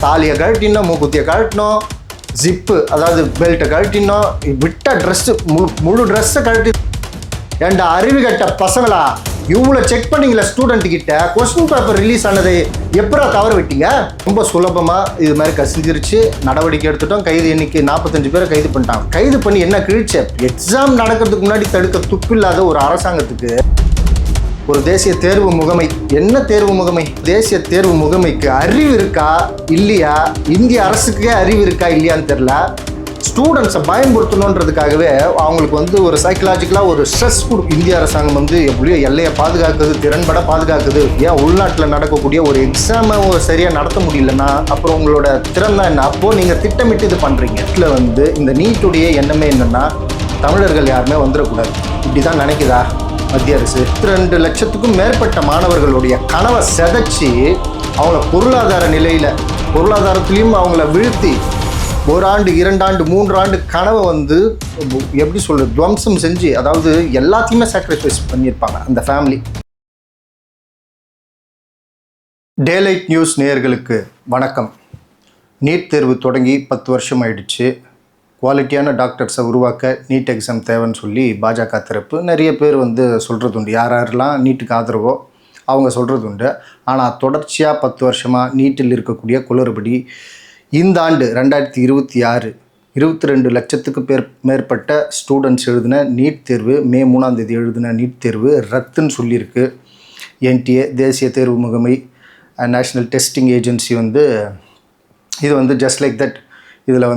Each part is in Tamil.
தாலியை கழட்டினோம், மூக்குத்தியை கழட்டினோம், ஜிப்பு அதாவது பெல்ட்டை கழட்டினோம், விட்ட ட்ரெஸ்ஸு முழு ட்ரெஸ்ஸை கழட்டி. ஏண்டா அறிவு கட்ட பசங்களா, இவ்வளோ செக் பண்ணிங்களா ஸ்டூடெண்ட் கிட்ட? கொஸ்டின் பேப்பர் ரிலீஸ் ஆனதை எப்படா தவற விட்டீங்க? ரொம்ப சுலபமாக இது மாதிரி கசிஞ்சிருச்சு. நடவடிக்கை எடுத்துட்டோம். கைது எண்ணிக்கை 45 பேரை கைது பண்ணிட்டாங்க. கைது பண்ணி என்ன கிழிச்ச? எக்ஸாம் நடக்கிறதுக்கு முன்னாடி தடுக்க துப்பில்லாத ஒரு அரசாங்கத்துக்கு ஒரு தேசிய தேர்வு முகமை. என்ன தேர்வு முகமை? தேசிய தேர்வு முகமைக்கு அறிவு இருக்கா இல்லையா? இந்திய அரசுக்கே அறிவு இருக்கா இல்லையான்னு தெரியல. ஸ்டூடெண்ட்ஸை பயன்படுத்தணுன்றதுக்காகவே அவங்களுக்கு ஒரு சைக்கலாஜிக்கலாக ஒரு ஸ்ட்ரெஸ் கொடுக்கும். இந்திய அரசாங்கம் எப்படியோ எல்லையை பாதுகாக்குது, திறன்பட பாதுகாக்குது. ஏன் உள்நாட்டில் நடக்கக்கூடிய ஒரு எக்ஸாமை சரியாக நடத்த முடியலன்னா அப்புறம் உங்களோட திறன் தான் என்ன? அப்போது நீங்கள் திட்டமிட்டு இது பண்ணுறீங்க. இதில் இந்த நீட்டுடைய எண்ணமே என்னென்னா, தமிழர்கள் யாருமே வந்துடக்கூடாது. இப்படி தான் நினைக்குதா மத்திய அரசு? 2 லட்சத்துக்கும் மேற்பட்ட மாணவர்களுடைய கனவை செதைச்சி அவங்கள பொருளாதார நிலையில் பொருளாதாரத்திலையும் அவங்கள வீழ்த்தி 1 ஆண்டு 2 ஆண்டு 3 ஆண்டு கனவை எப்படி சொல்கிறது, துவம்சம் செஞ்சு, அதாவது எல்லாத்தையுமே சாக்ரிஃபைஸ் பண்ணியிருப்பாங்க அந்த ஃபேமிலி. டேலைட் நியூஸ் நேயர்களுக்கு வணக்கம். நீட் தேர்வு தொடங்கி 10 வருஷம் ஆயிடுச்சு. குவாலிட்டியான டாக்டர்ஸை உருவாக்க நீட் எக்ஸாம் தேவைன்னு சொல்லி பாஜக தரப்பு நிறைய பேர் சொல்கிறது உண்டு. யாரெல்லாம் நீட்டுக்கு ஆதரவோ அவங்க சொல்கிறது உண்டு. ஆனால் தொடர்ச்சியாக 10 வருஷமாக நீட்டில் இருக்கக்கூடிய குளறுபடி இந்த ஆண்டு 2026 22 லட்சத்துக்கு மேற்பட்ட ஸ்டூடெண்ட்ஸ் எழுதின நீட் தேர்வு, மே 3ஆம் தேதி எழுதின நீட் தேர்வு ரத்துன்னு சொல்லியிருக்கு. என்டிஏ தேசிய தேர்வு முகமை, நேஷ்னல் டெஸ்டிங் ஏஜென்சி இது ஜஸ்ட் லைக் தட். இதில்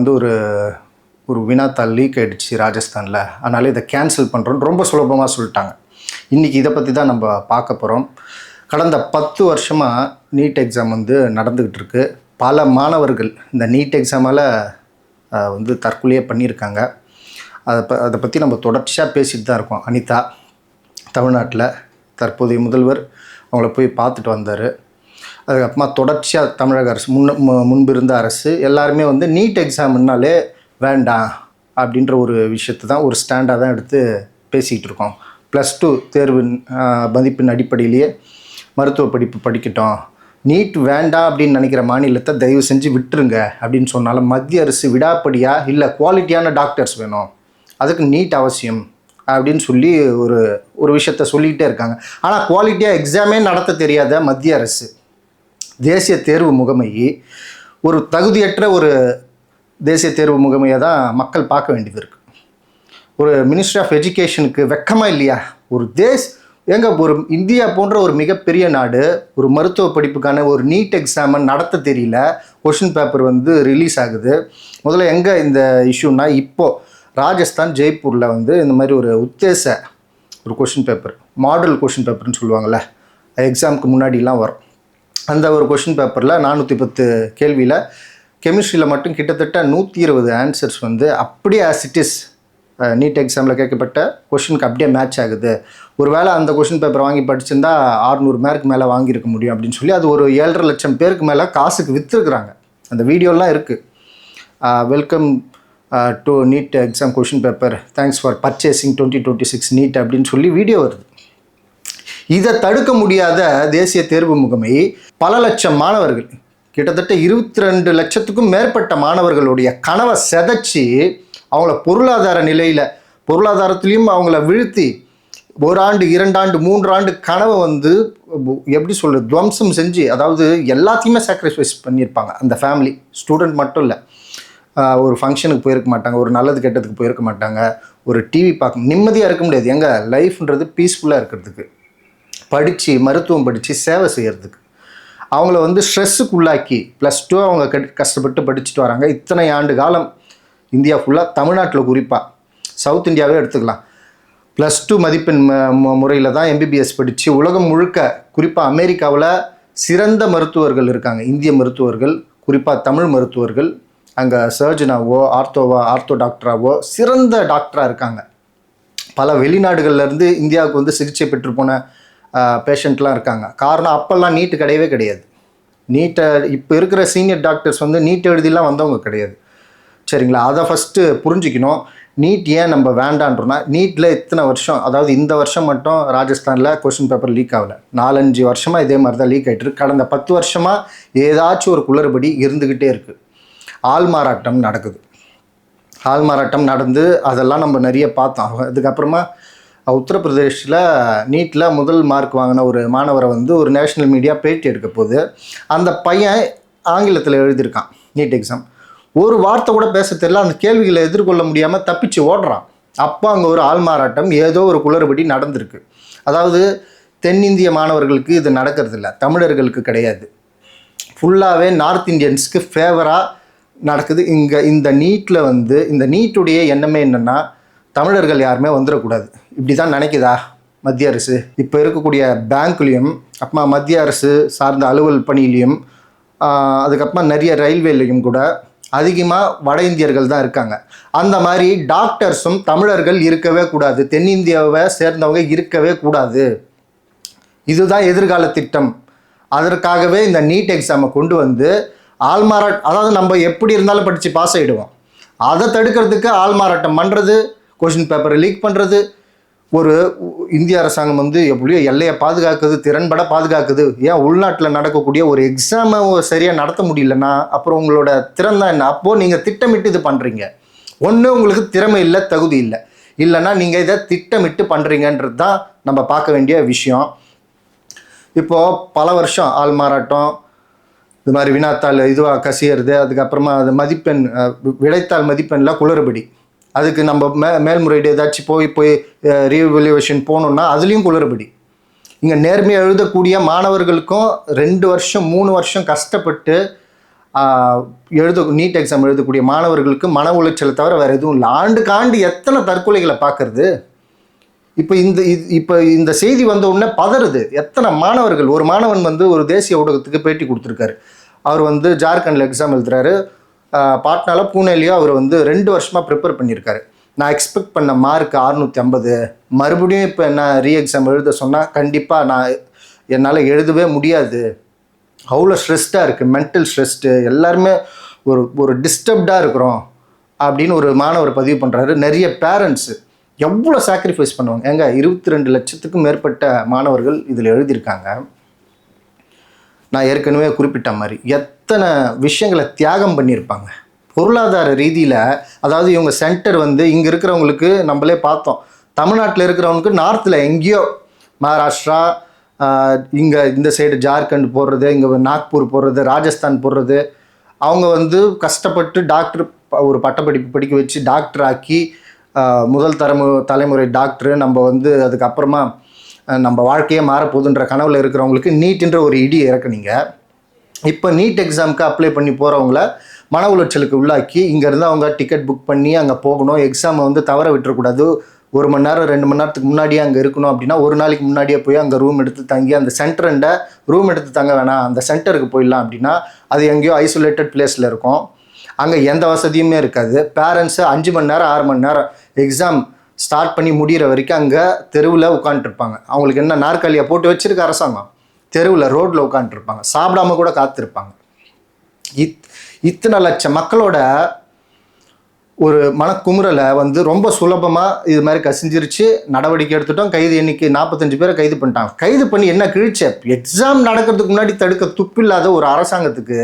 ஒரு வினாத்தாள் லீக் ஆகிடுச்சு ராஜஸ்தானில், அதனால் இதை கேன்சல் பண்ணுறோன்னு ரொம்ப சுலபமாக சொல்லிட்டாங்க. இன்றைக்கி இதை பற்றி தான் நம்ம பார்க்க போகிறோம். கடந்த 10 வருஷமாக நீட் எக்ஸாம் நடந்துக்கிட்டு இருக்கு. பல மாணவர்கள் இந்த நீட் எக்ஸாமால் தற்கொலையே பண்ணியிருக்காங்க. அதை பற்றி நம்ம தொடர்ச்சியாக பேசிட்டு தான் இருக்கோம். அனிதா தமிழ்நாட்டில் தற்போதைய முதல்வர் அவங்கள போய் பார்த்துட்டு வந்தார். அதுக்கப்புறமா தொடர்ச்சியாக தமிழக அரசு முன்பு இருந்த அரசு எல்லாருமே நீட் எக்ஸாம்னாலே வேண்டாம் அப்படின்ற ஒரு விஷயத்தை தான் ஒரு ஸ்டாண்டாக தான் எடுத்து பேசிக்கிட்டு இருக்கோம். +2 தேர்வு மதிப்பின் அடிப்படையிலேயே மருத்துவ படிப்பு படிக்கட்டும், நீட் வேண்டாம் அப்படின்னு நினைக்கிற மாநிலத்தை தயவு செஞ்சு விட்டுருங்க அப்படின்னு சொன்னாலும் மத்திய அரசு விடாப்படியாக இல்லை குவாலிட்டியான டாக்டர்ஸ் வேணும், அதுக்கு நீட் அவசியம் அப்படின்னு சொல்லி ஒரு விஷயத்த சொல்லிக்கிட்டே இருக்காங்க. ஆனால் குவாலிட்டியாக எக்ஸாமே நடத்த தெரியாத மத்திய அரசு, தேசிய தேர்வு முகமை ஒரு தகுதியற்ற ஒரு தேசிய தேர்வு முகமையை தான் மக்கள் பார்க்க வேண்டியது இருக்குது. ஒரு மினிஸ்ட்ரி ஆஃப் எஜுகேஷனுக்கு வெக்கமாக இல்லையா? ஒரு இந்தியா போன்ற ஒரு மிகப்பெரிய நாடு ஒரு மருத்துவ படிப்புக்கான ஒரு நீட் எக்ஸாமை நடத்த தெரியல. கொஷின் பேப்பர் ரிலீஸ் ஆகுது. முதல்ல எங்கே இந்த இஷ்யூனா, இப்போது ராஜஸ்தான் ஜெய்ப்பூரில் இந்த மாதிரி ஒரு ஒரு கொஷின் பேப்பர், மாடல் கொஷின் பேப்பர்னு சொல்லுவாங்கள்ல, எக்ஸாமுக்கு முன்னாடிலாம் வரும். அந்த ஒரு கொஷின் பேப்பரில் 410 கேள்வியில் கெமிஸ்ட்ரியில் மட்டும் கிட்டத்தட்ட 120 ஆன்சர்ஸ் அப்படியே ஆஸ் இட் இஸ் நீட் எக்ஸாமில் கேட்கப்பட்ட கொஷினுக்கு அப்படியே மேட்ச் ஆகுது. ஒரு வேளை அந்த கொஷின் பேப்பர் வாங்கி படிச்சிருந்தா 600 மார்க் மேலே வாங்கியிருக்க முடியும் அப்படின்னு சொல்லி அது ஒரு 7.5 லட்சம் பேருக்கு மேலே காசுக்கு விற்றுருக்குறாங்க. அந்த வீடியோலாம் இருக்குது. Welcome to NEET exam question paper, thanks for purchasing 2026 NEET அப்படின்னு சொல்லி வீடியோ வருது. இதை தடுக்க முடியாத தேசிய தேர்வு முகமை பல லட்சம் மாணவர்கள், கிட்டத்தட்ட 22 லட்சத்துக்கும் மேற்பட்ட மாணவர்களுடைய கனவை செதைச்சி அவங்கள பொருளாதார நிலையில் பொருளாதாரத்திலையும் அவங்கள வீழ்த்தி 1 ஆண்டு 2 ஆண்டு 3 ஆண்டு கனவை எப்படி சொல்கிறது, துவம்சம் செஞ்சு, அதாவது எல்லாத்தையுமே சாக்ரிஃபைஸ் பண்ணியிருப்பாங்க அந்த ஃபேமிலி. ஸ்டூடெண்ட் மட்டும் இல்லை, ஒரு ஃபங்க்ஷனுக்கு போயிருக்க மாட்டாங்க, ஒரு நல்லது கெட்டதுக்கு போயிருக்க மாட்டாங்க, ஒரு டிவி பார்க்க நிம்மதியாக இருக்க முடியாது. எங்கள் லைஃப்ன்றது பீஸ்ஃபுல்லாக இருக்கிறதுக்கு, படித்து மருத்துவம் படித்து சேவை செய்கிறதுக்கு அவங்கள ஸ்ட்ரெஸ்ஸுக்கு உள்ளாக்கி +2 அவங்க கஷ்டப்பட்டு படிச்சுட்டு வராங்க. இத்தனை ஆண்டு காலம் இந்தியா ஃபுல்லாக, தமிழ்நாட்டில் குறிப்பாக சவுத் இந்தியாவே எடுத்துக்கலாம், +2 மதிப்பெண் முறையில் தான் MBBS படித்து உலகம் முழுக்க, குறிப்பாக அமெரிக்காவில் சிறந்த மருத்துவர்கள் இருக்காங்க. இந்திய மருத்துவர்கள், குறிப்பாக தமிழ் மருத்துவர்கள் அங்கே சர்ஜனாவோ ஆர்த்தோ டாக்டராவோ சிறந்த டாக்டராக இருக்காங்க. பல வெளிநாடுகள்லேருந்து இந்தியாவுக்கு சிகிச்சை பெற்று போன பேஷண்ட்லாம் இருக்காங்க. காரணம் அப்போல்லாம் நீட்டு கிடையவே கிடையாது. நீட்டை இப்போ இருக்கிற சீனியர் டாக்டர்ஸ் நீட் எழுதிலாம் வந்தவங்க கிடையாது. சரிங்களா? அதை ஃபஸ்ட்டு புரிஞ்சிக்கணும். நீட் ஏன் நம்ம வேண்டான்றோம்னா, நீட்டில் இத்தனை வருஷம், அதாவது இந்த வருஷம் மட்டும் ராஜஸ்தானில் கொஸ்டின் பேப்பர் லீக் ஆகலை, 4-5 வருஷமாக இதே மாதிரி தான் லீக் ஆகிட்டு இருக்கு. கடந்த 10 வருஷமாக ஏதாச்சும் ஒரு குளறுபடி இருந்துக்கிட்டே இருக்குது. ஆள் மாறாட்டம் நடக்குது. ஆள் மாறாட்டம் நடந்து அதெல்லாம் நம்ம நிறைய பார்த்தோம். அதுக்கப்புறமா உத்தரப்பிரதேஷில் நீட்டில் முதல் மார்க் வாங்கின ஒரு மாணவரை வந்து ஒரு நேஷ்னல் மீடியா பேட்டி எடுக்க போகுது. அந்த பையன் ஆங்கிலத்தில் எழுதியிருக்கான் நீட் எக்ஸாம். ஒரு வார்த்தை கூட பேச தெரியல. அந்த கேள்விகளை எதிர்கொள்ள முடியாமல் தப்பிச்சு ஓடுறான். அப்போ அங்கே ஒரு ஆள்மாறாட்டம், ஏதோ ஒரு குளறுபடி நடந்திருக்கு. அதாவது தென்னிந்திய மாணவர்களுக்கு இது நடக்கிறது இல்லை, தமிழர்களுக்கு கிடையாது, ஃபுல்லாகவே நார்த் இந்தியன்ஸுக்கு ஃபேவராக நடக்குது. இங்கே இந்த நீட்டில் வந்து இந்த நீட்டுடைய எண்ணமே என்னென்னா, தமிழர்கள் யாருமே வந்துடக்கூடாது. இப்படி தான் நினைக்குதா மத்திய அரசு? இப்போ இருக்கக்கூடிய பேங்க்லேயும், அப்புறமா மத்திய அரசு சார்ந்த அலுவல் பணியிலையும், அதுக்கப்புறமா நிறைய ரயில்வேலையும் கூட அதிகமாக வட இந்தியர்கள் தான் இருக்காங்க. அந்த மாதிரி டாக்டர்ஸும் தமிழர்கள் இருக்கவே கூடாது, தென்னிந்தியாவை சேர்ந்தவங்க இருக்கவே கூடாது. இதுதான் எதிர்கால திட்டம். அதற்காகவே இந்த நீட் எக்ஸாமை கொண்டு வந்து ஆள்மாறாட்டம், அதாவது நம்ம எப்படி இருந்தாலும் படித்து பாஸ் ஆகிடுவோம், அதை தடுக்கிறதுக்கு ஆள்மாறாட்டம் பண்ணுறது, கொஷின் பேப்பரை லீக் பண்ணுறது. ஒரு இந்திய அரசாங்கம் வந்து எப்படியோ எல்லையை பாதுகாக்குது, திறன்பட பாதுகாக்குது. ஏன் உள்நாட்டில் நடக்கக்கூடிய ஒரு எக்ஸாமை சரியாக நடத்த முடியலன்னா அப்புறம் உங்களோட திறன் தான் என்ன? அப்போது நீங்கள் திட்டமிட்டு இது பண்ணுறீங்க. ஒன்று உங்களுக்கு திறமை இல்லை, தகுதி இல்லை, இல்லைன்னா நீங்கள் இதை திட்டமிட்டு பண்ணுறீங்கன்றது தான் நம்ம பார்க்க வேண்டிய விஷயம். இப்போது பல வருஷம் ஆள் மாறாட்டம், இது மாதிரி வினாத்தாள் இதுவாக கசியறது, அதுக்கப்புறமா அது மதிப்பெண் விடைத்தாள் மதிப்பெண்ணில் குளறுபடி, அதுக்கு நம்ம மேல்முறையீடு ஏதாச்சும் போய் ரீவல்யூவேஷன் போகணுன்னா அதுலேயும் குளறுபடி. இங்கே நேர்மையாக எழுதக்கூடிய மாணவர்களுக்கும் 2 வருஷம் 3 வருஷம் கஷ்டப்பட்டு நீட் எக்ஸாம் எழுதக்கூடிய மாணவர்களுக்கு மன உளைச்சலை தவிர வேறு எதுவும் இல்லை. ஆண்டுக்காண்டு எத்தனை தற்கொலைகளை பார்க்கறது. இப்போ இந்த செய்தி வந்த உடனே பதறுது எத்தனை மாணவர்கள். ஒரு மாணவன் வந்து ஒரு தேசிய ஊடகத்துக்கு பேட்டி கொடுத்துருக்காரு. அவர் வந்து ஜார்க்கண்டில் எக்ஸாம் எழுதுறாரு, பாட்னாவில் பூனேலையோ அவர் வந்து 2 வருஷமாக ப்ரிப்பேர் பண்ணியிருக்காரு. நான் எக்ஸ்பெக்ட் பண்ண மார்க் 650, மறுபடியும் இப்போ என்ன ரீ எக்ஸாம் எழுத சொன்னால் கண்டிப்பாக என்னால் எழுதவே முடியாது, அவ்வளோ ஸ்ட்ரெஸ்டாக இருக்குது, மென்டல் ஸ்ட்ரெஸ்டு, எல்லாருமே ஒரு டிஸ்டர்ப்டாக இருக்கிறோம் அப்படின்னு ஒரு மாணவர் பதிவு பண்ணுறாரு. நிறைய பேரண்ட்ஸு எவ்வளோ சாக்ரிஃபைஸ் பண்ணுவாங்க. ஏங்க 22 லட்சத்துக்கும் மேற்பட்ட மாணவர்கள் இதில் எழுதியிருக்காங்க. நான் ஏற்கனவே குறிப்பிட்ட மாதிரி எத்தனை விஷயங்களை தியாகம் பண்ணியிருப்பாங்க பொருளாதார ரீதியில். அதாவது இவங்க சென்டர் வந்து இங்கே இருக்கிறவங்களுக்கு நம்மளே பார்த்தோம், தமிழ்நாட்டில் இருக்கிறவங்களுக்கு நார்த்தில் எங்கேயோ மகாராஷ்டிரா, இங்கே இந்த சைடு ஜார்க்கண்ட் போடுறது, இங்கே நாக்பூர் போடுறது, ராஜஸ்தான் போடுறது, அவங்க வந்து கஷ்டப்பட்டு டாக்டர் ஒரு பட்டப்படிப்பு படிக்க வச்சு டாக்டர் ஆக்கி முதல் தலைமுறை டாக்டரு நம்ம வந்து அதுக்கப்புறமா நம்ம வாழ்க்கையே மாறப்போகுதுன்ற கனவில் இருக்கிறவங்களுக்கு நீட்டுன்ற ஒரு இடி இறக்குனீங்க. இப்போ நீட் எக்ஸாமுக்கு அப்ளை பண்ணி போகிறவங்கள மன உளைச்சலுக்கு உள்ளாக்கி இங்கேருந்து அவங்க டிக்கெட் புக் பண்ணி அங்கே போகணும், எக்ஸாமை வந்து தவற விட்டுறக்கூடாது, 1 மணி நேரம் 2 மணி நேரத்துக்கு முன்னாடியே அங்கே இருக்கணும். அப்படின்னா ஒரு நாளைக்கு முன்னாடியே போய் அங்கே ரூம் எடுத்து தங்கி, அந்த சென்டர்ண்ட ரூம் எடுத்து தங்க வேணாம், அந்த சென்டருக்கு போயிடலாம். அப்படின்னா அது எங்கேயோ ஐசோலேட்டட் பிளேஸில் இருக்கும், அங்கே எந்த வசதியுமே இருக்காது. பேரண்ட்ஸு 5 மணி நேரம் 6 மணி நேரம் எக்ஸாம் ஸ்டார்ட் பண்ணி முடிகிற வரைக்கும் அங்கே தெருவில் உட்காந்துருப்பாங்க. அவங்களுக்கு என்ன நாற்காலியாக போட்டு வச்சுருக்க அரசாங்கம், தெருவில் ரோட்டில் உட்காந்துருப்பாங்க, சாப்பிடாம கூட காத்திருப்பாங்க. இத்தனை லட்சம் மக்களோட ஒரு மனக்குமுறலை வந்து ரொம்ப சுலபமாக இது மாதிரி கசிஞ்சிருச்சு. நடவடிக்கை எடுத்துட்டோம், கைது எண்ணிக்கை 45 பேரை கைது பண்ணிட்டாங்க. கைது பண்ணி என்ன கிழிச்ச? எக்ஸாம் நடக்கிறதுக்கு முன்னாடி தடுக்க துப்பில்லாத ஒரு அரசாங்கத்துக்கு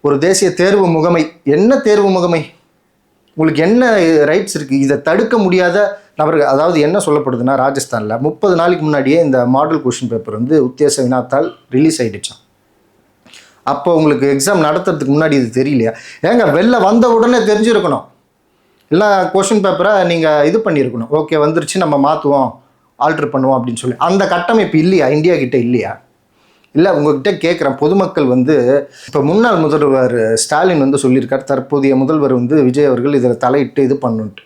ஒரு தேசிய தேர்வு முகமை, என்ன தேர்வு முகமை, உங்களுக்கு என்ன ரைட்ஸ் இருக்குது? இதை தடுக்க முடியாத நபர்கள். அதாவது என்ன சொல்லப்படுதுன்னா, ராஜஸ்தானில் 30 நாளைக்கு முன்னாடியே இந்த மாடல் கொஷின் பேப்பர் வந்து உத்தேச வினாத்தால் ரிலீஸ் ஆகிடுச்சான். அப்போ உங்களுக்கு எக்ஸாம் நடத்துறதுக்கு முன்னாடி இது தெரியலையா? ஏங்க வெளில வந்த உடனே தெரிஞ்சிருக்கணும், இல்லை கொஷின் பேப்பரை நீங்கள் இது பண்ணியிருக்கணும், ஓகே வந்துருச்சு நம்ம மாற்றுவோம் ஆல்ட்ரு பண்ணுவோம் அப்படின்னு சொல்லி. அந்த கட்டமைப்பு இல்லையா இந்தியா கிட்டே? இல்லையா? இல்லை, உங்கள்கிட்ட கேட்குறேன். பொதுமக்கள் வந்து இப்போ முன்னாள் முதல்வர் ஸ்டாலின் வந்து சொல்லியிருக்கார், தற்போதைய முதல்வர் வந்து விஜய் அவர்கள் இதில் தலையிட்டு இது பண்ணுன்ட்டு.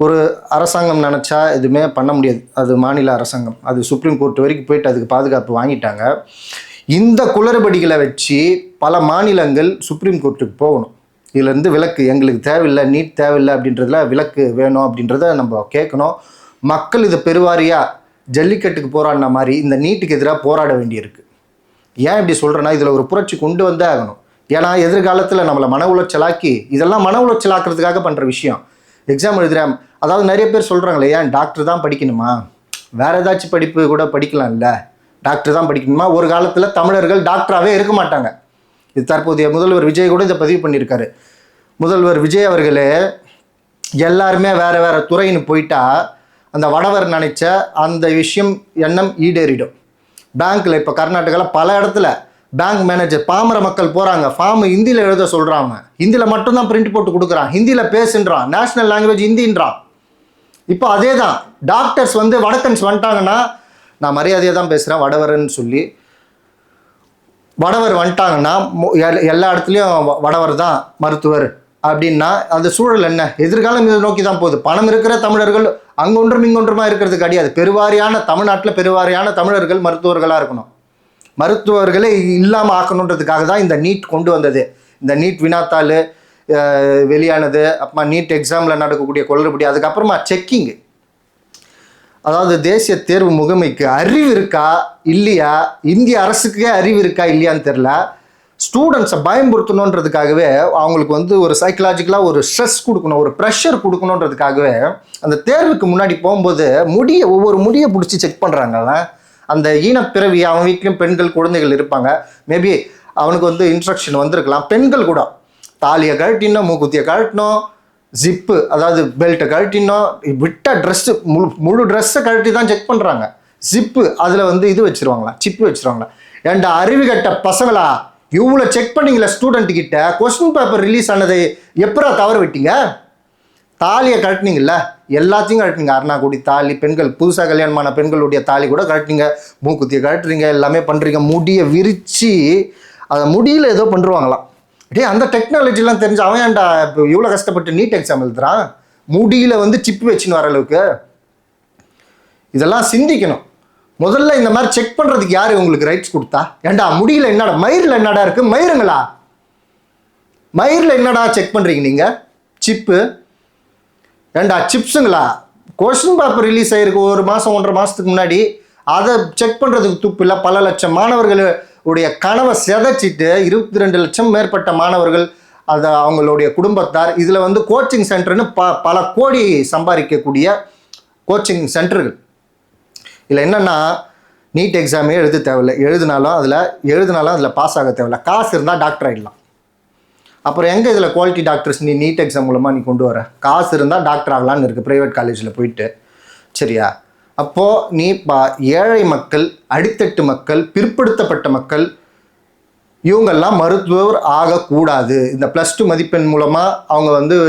ஒரு அரசாங்கம் நினச்சா எதுவுமே பண்ண முடியாது, அது மாநில அரசாங்கம், அது சுப்ரீம் கோர்ட் வரைக்கும் போயிட்டு அதுக்கு பாதுகாப்பு வாங்கிட்டாங்க. இந்த குளறுபடிகளை வச்சு பல மாநிலங்கள் சுப்ரீம் கோர்ட்டுக்கு போகணும், இதுலேருந்து விலக்கு எங்களுக்கு தேவையில்லை, நீட் தேவையில்லை அப்படின்றதுல விலக்கு வேணும் அப்படின்றத நம்ம கேட்கணும். மக்கள் இதை பெருவாரியாக ஜல்லிக்கட்டுக்கு போராடின மாதிரி இந்த நீட்டுக்கு எதிராக போராட வேண்டியிருக்கு. ஏன் இப்படி சொல்கிறேன்னா, இதில் ஒரு புரட்சி கொண்டு வந்தே ஆகணும். ஏன்னா எதிர்காலத்தில் நம்மளை மன உளைச்சலாக்கி, இதெல்லாம் மன உளைச்சலாக்குறதுக்காக பண்ணுற விஷயம். எக்ஸாம் எழுதுகிறேன். அதாவது நிறைய பேர் சொல்கிறாங்களே, ஏன் டாக்டர் தான் படிக்கணுமா, வேறு ஏதாச்சும் படிப்பு கூட படிக்கலாம்ல, டாக்டர் தான் படிக்கணுமா? ஒரு காலத்தில் தமிழர்கள் டாக்டராகவே இருக்க மாட்டாங்க. இது தற்போதைய முதல்வர் விஜய் கூட இதை பதிவு பண்ணியிருக்காரு. முதல்வர் விஜய் அவர்களே எல்லாருமே வேறு வேறு துறைன்னு போயிட்டா அந்த வடவர் நினைச்ச அந்த விஷயம் எண்ணம் ஈடேறிடும். பேங்க்கில் இப்போ கர்நாடகாவில் பல இடத்துல பேங்க் மேனேஜர் பாமர மக்கள் போகிறாங்க, ஃபார்ம் ஹிந்தியில் எழுத சொல்கிறாங்க, ஹிந்தியில் மட்டும்தான் பிரிண்ட் போட்டு கொடுக்குறான், ஹிந்தியில் பேசுன்றான், நேஷ்னல் லாங்குவேஜ் ஹிந்தின்றான். இப்போ அதே தான் டாக்டர்ஸ் வடக்கன்ஸ் வந்துட்டாங்கன்னா, நான் மரியாதையாக தான் பேசுகிறேன் வடவர்ன்னு சொல்லி, வடவர் வந்துட்டாங்கன்னா எல்லா இடத்துலையும் வடவர் தான் மருத்துவர் அப்படின்னா அந்த சூழல் என்ன? எதிர்காலம் இதை நோக்கி தான் போகுது. பணம் இருக்கிற தமிழர்கள் அங்கொன்றும் இங்கொன்றுமா இருக்கிறது கிடையாது. பெருவாரியான தமிழ்நாட்டில் பெருவாரியான தமிழர்கள் மருத்துவர்களாக இருக்கணும். மருத்துவர்களே இல்லாமல் ஆக்கணுன்றதுக்காக தான் இந்த நீட் கொண்டு வந்தது. இந்த நீட் வினாத்தாள் வெளியானது, அப்புறமா நீட் எக்ஸாமில் நடக்கக்கூடிய குளறுபடி, அதுக்கப்புறமா செக்கிங்கு. அதாவது தேசிய தேர்வு முகமைக்கு அறிவு இருக்கா இல்லையா, இந்திய அரசுக்கே அறிவு இருக்கா இல்லையான்னு தெரில, ஸ்டூடெண்ட்ஸை பயன்படுத்தணுன்றதுக்காகவே அவங்களுக்கு ஒரு சைக்கலாஜிக்கலாக ஒரு ஸ்ட்ரெஸ் கொடுக்கணும், ஒரு ப்ரெஷர் கொடுக்கணுன்றதுக்காகவே அந்த தேர்வுக்கு முன்னாடி போகும்போது ஒவ்வொரு முடியை பிடிச்சி செக் பண்ணுறாங்கல்ல. அந்த ஈனப்பிறவி அவன் வீட்லேயும் பெண்கள் குழந்தைகள் இருப்பாங்க, மேபி அவனுக்கு இன்ஸ்ட்ரக்ஷன் வந்திருக்கலாம். பெண்கள் கூட தாலியை கழட்டினோம், மூக்குத்தியை கழட்டினோம், ஜிப்பு அதாவது பெல்ட்டை கழட்டினோம், விட்ட ட்ரெஸ்ஸு முழு ட்ரெஸ்ஸை கழட்டி தான் செக் பண்ணுறாங்க. ஜிப்பு அதில் இது வச்சுருவாங்களா, சிப்பு வச்சுருவாங்களா? ஏன்டா அறிவுகட்ட பசங்களா, இவ்வளோ செக் பண்ணிங்களா ஸ்டூடெண்ட் கிட்ட? கொஸ்டின் பேப்பர் ரிலீஸ் ஆனதை எப்பரா தவற விட்டீங்க? தாலியை கழட்டினீங்கல்ல, எல்லாத்தையும் கழட்டினீங்க. அருணாக்குடி தாலி, பெண்கள் புதுசாக கல்யாணமான பெண்களுடைய தாலி கூட கழட்டினீங்க, மூக்குத்தியை கழட்டுறீங்க, எல்லாமே பண்ணுறீங்க. முடியை விரித்து அதை முடியில் ஏதோ பண்ணுருவாங்களாம். அந்த டெக்னாலஜிலாம் தெரிஞ்சு அவன் ஏன்டா இப்போ இவ்வளோ கஷ்டப்பட்டு நீட் எக்ஸாம் எழுதுறான்? முடியில் சிப்பு வச்சுன்னு வர அளவுக்கு. இதெல்லாம் சிந்திக்கணும். முதல்ல இந்த மாதிரி செக் பண்ணுறதுக்கு யார் உங்களுக்கு ரைட்ஸ் கொடுத்தா? ஏண்டா முடியல என்னடா, மயிரில் என்னடா இருக்கு, மயிருங்களா, மயிரில் என்னடா செக் பண்ணுறீங்க நீங்கள்? சிப்பு ஏண்டா சிப்ஸுங்களா? கொஸ்டின் பேப்பர் ரிலீஸ் ஆகிருக்கு ஒரு மாதம் 1.5 மாதத்துக்கு முன்னாடி, அதை செக் பண்ணுறதுக்கு துப்பு இல்லை. பல லட்சம் மாணவர்களுடைய கனவை சிதைச்சிட்டு 22 லட்சம் மேற்பட்ட மாணவர்கள், அதை அவங்களுடைய குடும்பத்தார், இதில் கோச்சிங் சென்டர்னு பல கோடி சம்பாதிக்கக்கூடிய கோச்சிங் சென்டர்கள். இல்லை என்னென்னா, நீட் எக்ஸாமே எழுத தேவையில்லை, எழுதினாலும் அதில் பாஸ் ஆக தேவையில்லை, காசு இருந்தால் டாக்டர் ஆகிடலாம். அப்புறம் எங்கே இதில் குவாலிட்டி டாக்டர்ஸ் நீ நீட் எக்ஸாம் மூலமாக நீ கொண்டு வர? காசு இருந்தால் டாக்டர் ஆகலான்னு இருக்குது ப்ரைவேட் காலேஜில் போயிட்டு, சரியா? அப்போது நீ ஏழை மக்கள், அடித்தட்டு மக்கள், பிற்படுத்தப்பட்ட மக்கள், இவங்கெல்லாம் மருத்துவர் ஆகக்கூடாது. இந்த +2 மதிப்பெண் மூலமாக அவங்க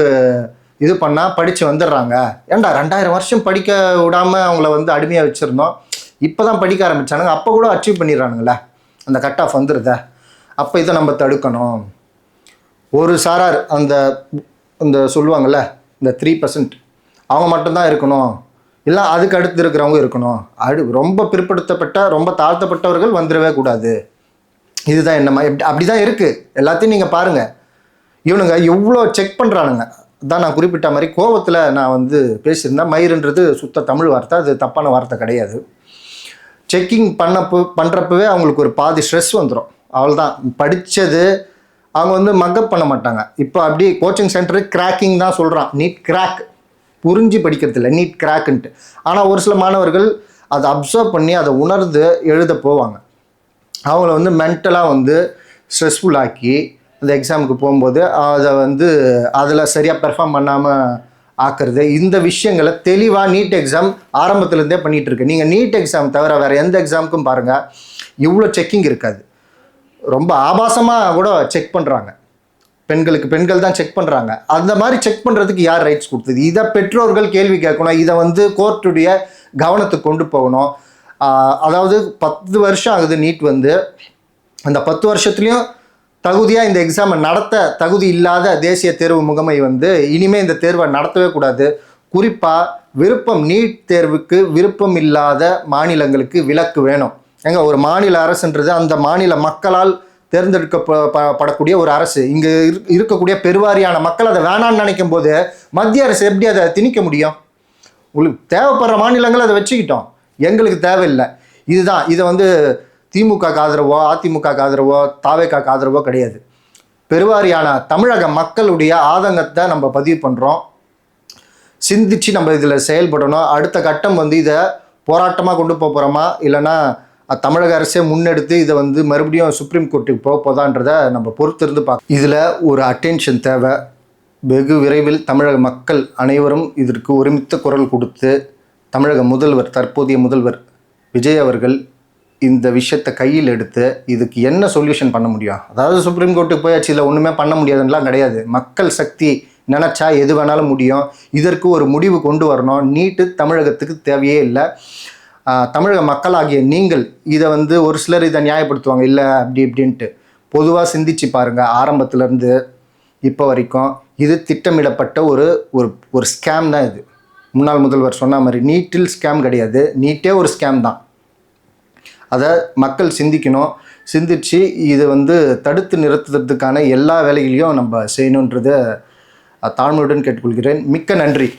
இது பண்ணால் படித்து வந்துடுறாங்க. ஏண்டா 2000 வருஷம் படிக்க விடாமல் அவங்கள அடிமையாக வச்சுருந்தோம், இப்போ தான் படிக்க ஆரம்பித்தானுங்க, அப்போ கூட அச்சீவ் பண்ணிடுறானுங்களே, அந்த கட் ஆஃப் வந்துடுத. அப்போ இதை நம்ம தடுக்கணும். ஒரு சாரார் அந்த சொல்லுவாங்கள்ல, இந்த 3% அவங்க மட்டும்தான் இருக்கணும், இல்லை அதுக்கு அடுத்து இருக்கிறவங்க இருக்கணும். ரொம்ப பிற்படுத்தப்பட்ட ரொம்ப தாழ்த்தப்பட்டவர்கள் வந்துடவே கூடாது. இதுதான் என்னம்மா, அப்படி தான் இருக்குது. எல்லாத்தையும் நீங்கள் பாருங்கள், இவனுங்க எவ்வளோ செக் பண்ணுறானுங்க. தான் நான் குறிப்பிட்ட மாதிரி கோபத்தில் நான் பேசியிருந்தேன். மயிருன்றது சுத்த தமிழ் வார்த்தை, அது தப்பான வார்த்தை கிடையாது. செக்கிங் பண்ணுறப்பவே அவங்களுக்கு ஒரு பாதி ஸ்ட்ரெஸ் வந்துடும். அவள்தான் படித்தது அவங்க மக்கப் பண்ண மாட்டாங்க. இப்போ அப்படி கோச்சிங் சென்டரு கிராக்கிங் தான் சொல்கிறான், நீட் கிராக், புரிஞ்சு படிக்கிறது இல்லை, நீட் கிராக்குன்ட்டு. ஆனால் ஒரு சில மாணவர்கள் அதை அப்சர்வ் பண்ணி அதை உணர்ந்து எழுத போவாங்க. அவங்கள மென்டலாக ஸ்ட்ரெஸ்ஃபுல் ஆக்கி அந்த எக்ஸாமுக்கு போகும்போது அதை அதில் சரியாக பெர்ஃபார்ம் பண்ணாமல் ஆக்குறது, இந்த விஷயங்களை தெளிவாக நீட் எக்ஸாம் ஆரம்பத்துலேருந்தே பண்ணிகிட்டு இருக்கு. நீங்கள் நீட் எக்ஸாம் தவிர வேறு எந்த எக்ஸாமுக்கும் பாருங்கள், இவ்வளோ செக்கிங் இருக்காது. ரொம்ப ஆபாசமாக கூட செக் பண்ணுறாங்க. பெண்கள் தான் செக் பண்ணுறாங்க. அந்த மாதிரி செக் பண்ணுறதுக்கு யார் ரைட்ஸ் கொடுத்தது? இதை பெற்றோர்கள் கேள்வி கேட்கணும். இதை கோர்ட்டுடைய கவனத்துக்கு கொண்டு போகணும். அதாவது 10 வருஷம் ஆகுது நீட் அந்த 10 வருஷத்துலேயும் தகுதியாக இந்த எக்ஸாமை நடத்த தகுதி இல்லாத தேசிய தேர்வு முகமை இனிமேல் இந்த தேர்வை நடத்தவே கூடாது. குறிப்பாக நீட் தேர்வுக்கு விருப்பம் இல்லாத மாநிலங்களுக்கு விலக்கு வேணும். ஒரு மாநில அரசுன்றது அந்த மாநில மக்களால் தேர்ந்தெடுக்கப்படக்கூடிய ஒரு அரசு. இங்கே இருக்கக்கூடிய பெருவாரியான மக்கள் அதை வேணான்னு நினைக்கும் போது மத்திய அரசு எப்படி அதை திணிக்க முடியும்? உங்களுக்கு தேவைப்படுற மாநிலங்கள் அதை வச்சுக்கிட்டோம், எங்களுக்கு தேவையில்லை. இதுதான் இதை திமுகக்கு ஆதரவோ அதிமுகக்கு ஆதரவோ தாவேக்காக்கு ஆதரவோ கிடையாது. பெருவாரியான தமிழக மக்களுடைய ஆதங்கத்தை நம்ம பதிவு பண்ணுறோம். சிந்திச்சு நம்ம இதில் செயல்படணும். அடுத்த கட்டம் வந்து இதை போராட்டமாக கொண்டு போகிறோமா, இல்லைன்னா தமிழக அரசே முன்னெடுத்து இதை வந்து மறுபடியும் சுப்ரீம் கோர்ட்டுக்கு போதான்றதை நம்ம பொறுத்திருந்து பார்க்க. இதில் ஒரு அட்டென்ஷன் தேவை. வெகு விரைவில் தமிழக மக்கள் அனைவரும் இதற்கு ஒருமித்த குரல் கொடுத்து தமிழக முதல்வர், தற்போதைய முதல்வர் விஜய் அவர்கள் இந்த விஷயத்தை கையில் எடுத்து இதுக்கு என்ன சொல்யூஷன் பண்ண முடியும். அதாவது சுப்ரீம் கோர்ட்டுக்கு போயாச்சு, இதில் ஒன்றுமே பண்ண முடியாதுன்னெலாம் கிடையாது. மக்கள் சக்தி நினச்சா எது வேணாலும் முடியும். இதற்கு ஒரு முடிவு கொண்டு வரணும். நீட்டு தமிழகத்துக்கு தேவையே இல்லை. தமிழக மக்களாகிய நீங்கள் இதை வந்து ஒரு சிலர் இதை நியாயப்படுத்துவாங்க, இல்லை அப்படி இப்படின்ட்டு. பொதுவாக சிந்திச்சு பாருங்கள். ஆரம்பத்திலேருந்து இப்போ வரைக்கும் இது திட்டமிடப்பட்ட ஒரு ஸ்கேம் தான். இது முன்னாள் முதல்வர் சொன்ன மாதிரி நீட்டில் ஸ்கேம் கிடையாது, நீட்டே ஒரு ஸ்கேம் தான். அதை மக்கள் சிந்திக்கணும். சிந்திச்சு இதை வந்து தடுத்து நிறுத்துறதுக்கான எல்லா வேலைகளையும் நம்ம செய்யணுன்றதை தாழ்மையுடன் கேட்டுக்கொள்கிறேன். மிக்க நன்றி.